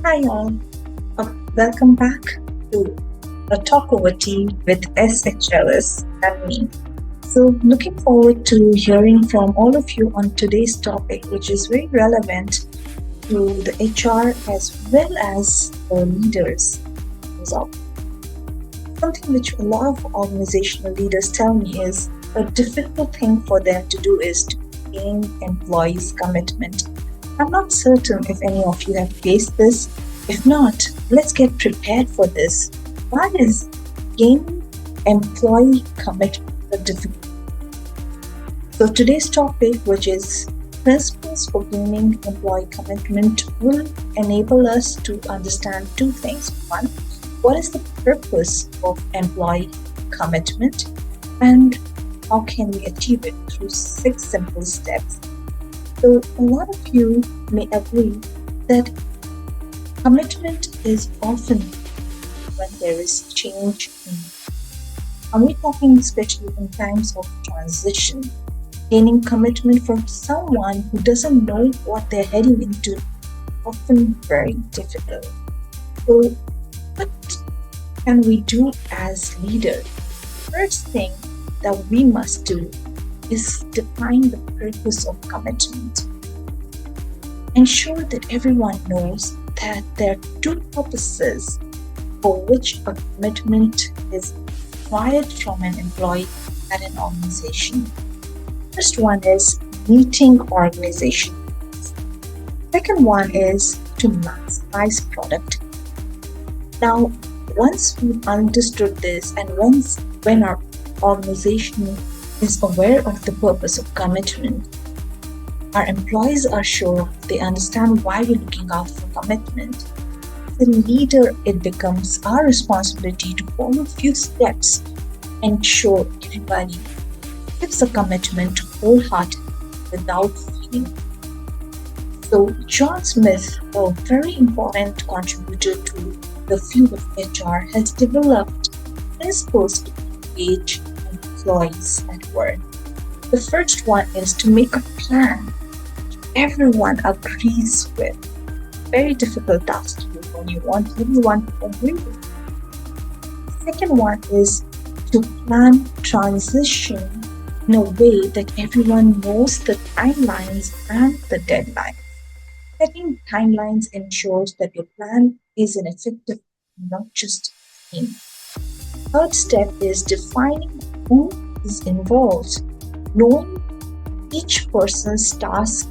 Hi all, welcome back to a talk over tea with SHLS and me. So, looking forward to hearing from all of you on today's topic, which is very relevant to the HR as well as the leaders. So, something which a lot of organizational leaders tell me is a difficult thing for them to do is to gain employees' commitment. I'm not certain if any of you have faced this. If not, let's get prepared for this. Why is gaining employee commitment a difficult? So today's topic, which is principles for gaining employee commitment, will enable us to understand two things. One, what is the purpose of employee commitment, and how can we achieve it through 6 simple steps. So a lot of you may agree that commitment is often when there is change in. Are we talking especially in times of transition? Gaining commitment from someone who doesn't know what they're heading into often very difficult. So what can we do as leaders? First thing that we must do is define the purpose of commitment. Ensure that everyone knows that there are two purposes for which a commitment is required from an employee at an organization. First one is meeting organization needs. Second one is to maximize productivity. Now, once we've understood this and when our organization is aware of the purpose of commitment, our employees are sure they understand why we're looking out for commitment. As a leader, it becomes our responsibility to follow a few steps and ensure everybody gives a commitment wholeheartedly without feeling. So John Smith, a very important contributor to the field of HR, has developed principles to engage employees at work. The first one is to make a plan everyone agrees with. Very difficult task to do when you want everyone to agree with. The second one is to plan transition in a way that everyone knows the timelines and the deadlines. Setting timelines ensures that your plan is an effective, not just a thing. Third step is defining who is involved. Knowing each person's task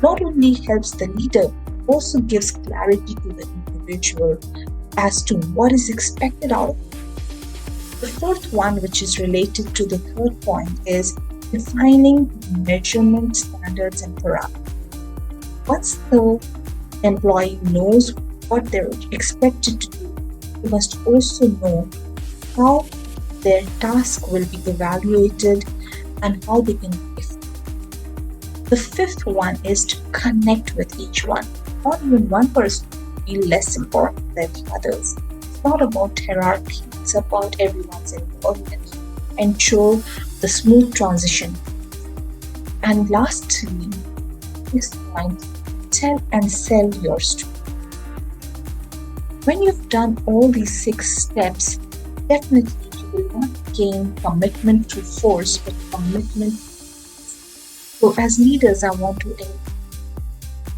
not only helps the leader, also gives clarity to the individual as to what is expected out of them. The fourth one, which is related to the third point, is defining measurement standards and parameters. Once the employee knows what they're expected to do, they must also know how their task will be evaluated and how they can be effective. The fifth one is to connect with each one. Not even one person will be less important than the others. It's not about hierarchy, it's about everyone's involvement. Ensure the smooth transition. And lastly, this point, tell and sell your story. When you've done all these 6 steps, definitely you will not gain commitment through force, but commitment. So as leaders, I want to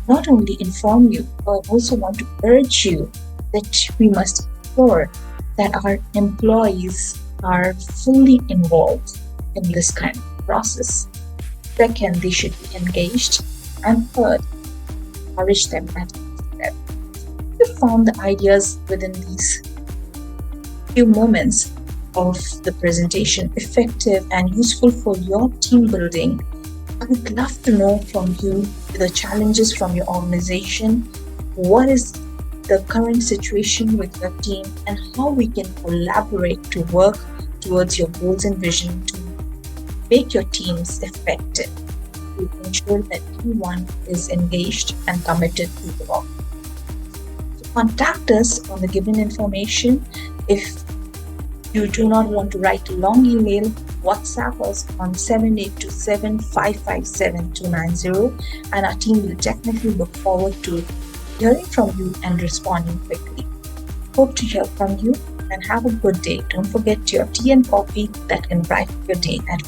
not only inform you, but also want to urge you that we must ensure that our employees are fully involved in this kind of process. Second, they should be engaged. And third, encourage them at each step. If you found the ideas within these few moments of the presentation effective and useful for your team building, I would love to know from you the challenges from your organization, what is the current situation with your team, and how we can collaborate to work towards your goals and vision to make your teams effective, to ensure that everyone is engaged and committed to the work. So contact us on the given information. If you do not want to write a long email, WhatsApp us on 7827 557 290, and our team will definitely look forward to hearing from you and responding quickly. Hope to hear from you and have a good day. Don't forget your tea and coffee that can brighten your day. And